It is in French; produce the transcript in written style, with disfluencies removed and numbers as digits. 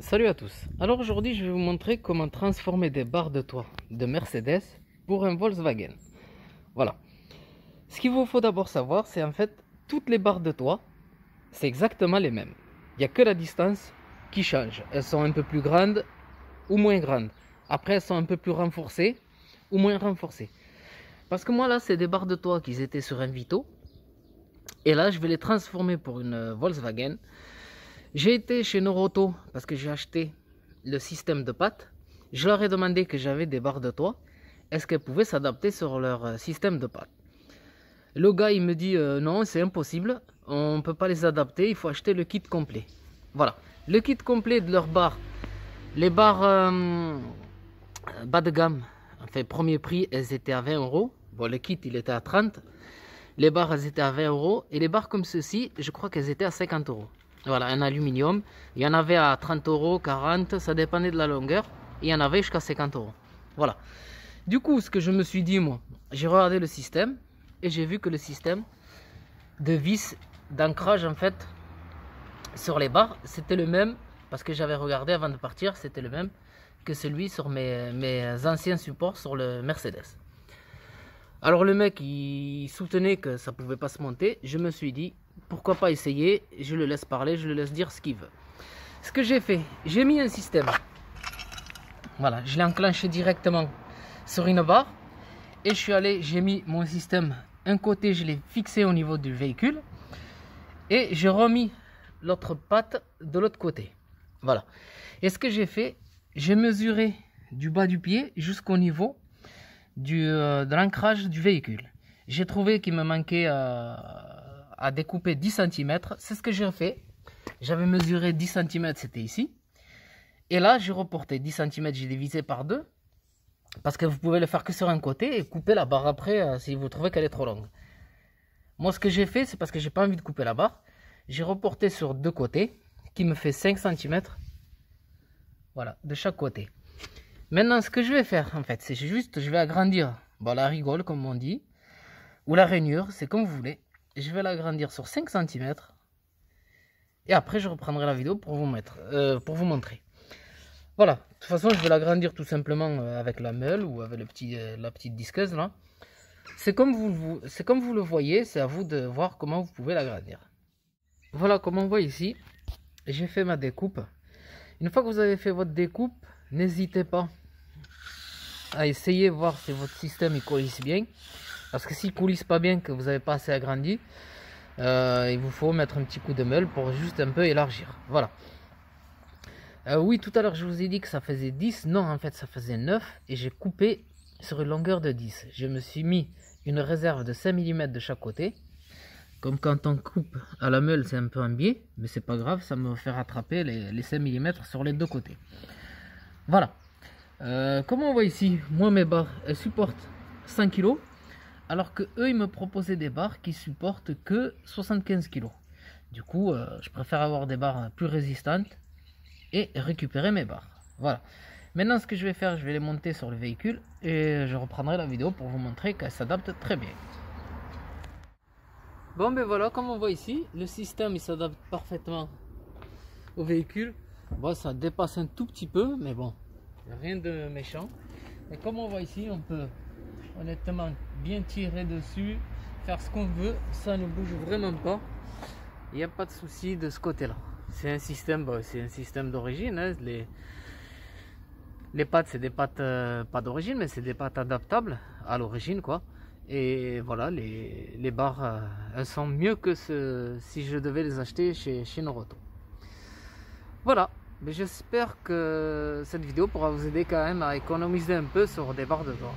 Salut à tous. Alors aujourd'hui je vais vous montrer comment transformer des barres de toit de Mercedes pour un Volkswagen. Voilà. Ce qu'il vous faut d'abord savoir, c'est en fait toutes les barres de toit, c'est exactement les mêmes. Il n'y a que la distance qui change. Elles sont un peu plus grandes ou moins grandes. Après elles sont un peu plus renforcées ou moins renforcées. Parce que moi là c'est des barres de toit qui étaient sur un Vito. Et là je vais les transformer pour une Volkswagen. J'ai été chez Noroto parce que j'ai acheté le système de pattes. Je leur ai demandé que j'avais des barres de toit. Est-ce qu'elles pouvaient s'adapter sur leur système de pattes? Le gars il me dit non, c'est impossible. On ne peut pas les adapter, il faut acheter le kit complet. Voilà, le kit complet de leurs barres. Les barres bas de gamme, enfin premier prix, elles étaient à 20 euros. Bon, le kit il était à 30. Les barres elles étaient à 20 euros. Et les barres comme ceci, je crois qu'elles étaient à 50 euros. Voilà, un aluminium. Il y en avait à 30 euros, 40, ça dépendait de la longueur. Et il y en avait jusqu'à 50 euros. Voilà. Du coup, ce que je me suis dit, moi, j'ai regardé le système et j'ai vu que le système de vis d'ancrage, en fait, sur les barres, c'était le même. Parce que j'avais regardé avant de partir, c'était le même que celui sur mes anciens supports sur le Mercedes. Alors le mec, il soutenait que ça pouvait pas se monter. Je me suis dit, pourquoi pas essayer? Je le laisse parler, je le laisse dire ce qu'il veut. Ce que j'ai fait, j'ai mis un système. Voilà, je l'ai enclenché directement sur une barre. Et je suis allé, j'ai mis mon système. Un côté, je l'ai fixé au niveau du véhicule. Et j'ai remis l'autre patte de l'autre côté. Voilà. Et ce que j'ai fait, j'ai mesuré du bas du pied jusqu'au niveau de l'ancrage du véhicule. J'ai trouvé qu'il me manquait à découper 10 cm. C'est ce que j'ai fait. J'avais mesuré 10 cm, c'était ici. Et là, j'ai reporté 10 cm, j'ai divisé par 2. Parce que vous pouvez le faire que sur un côté et couper la barre après si vous trouvez qu'elle est trop longue. Moi, ce que j'ai fait, c'est parce que j'ai pas envie de couper la barre. J'ai reporté sur deux côtés, qui me fait 5 cm. Voilà, de chaque côté. Maintenant, ce que je vais faire, en fait, c'est juste, je vais agrandir la rigole, comme on dit, ou la rainure, c'est comme vous voulez. Je vais l'agrandir sur 5 cm. Et après, je reprendrai la vidéo pour vous montrer. Voilà, de toute façon, je vais l'agrandir tout simplement avec la meule ou avec la petite disqueuse, là. C'est comme vous le voyez, c'est à vous de voir comment vous pouvez l'agrandir. Voilà, comme on voit ici, j'ai fait ma découpe. Une fois que vous avez fait votre découpe, n'hésitez pas à essayer voir si votre système il coulisse bien. Parce que s'il coulisse pas bien, que vous n'avez pas assez agrandi, il vous faut mettre un petit coup de meule pour juste un peu élargir. Voilà. Oui, tout à l'heure je vous ai dit que ça faisait 10. Non, en fait ça faisait 9. Et j'ai coupé sur une longueur de 10. Je me suis mis une réserve de 5 mm de chaque côté. Comme quand on coupe à la meule, c'est un peu un biais. Mais c'est pas grave, ça me fait rattraper les 5 mm sur les deux côtés. Voilà. Comme on voit ici, moi mes barres, elles supportent 100 kg. Alors que eux, ils me proposaient des barres qui supportent que 75 kg. Du coup, je préfère avoir des barres plus résistantes et récupérer mes barres. Voilà. Maintenant, ce que je vais faire, je vais les monter sur le véhicule et je reprendrai la vidéo pour vous montrer qu'elles s'adaptent très bien. Bon, ben voilà, comme on voit ici, le système il s'adapte parfaitement au véhicule. Bon, ça dépasse un tout petit peu, mais bon, rien de méchant. Et comme on voit ici, on peut honnêtement bien tirer dessus, faire ce qu'on veut, ça ne bouge vraiment pas. Il n'y a pas de souci de ce côté là. C'est un système, d'origine, hein. Les pattes c'est des pattes pas d'origine, mais c'est des pattes adaptables à l'origine quoi. Et voilà, les barres elles sont mieux que si je devais les acheter chez Noroto. Voilà, mais j'espère que cette vidéo pourra vous aider quand même à économiser un peu sur des barres de toit.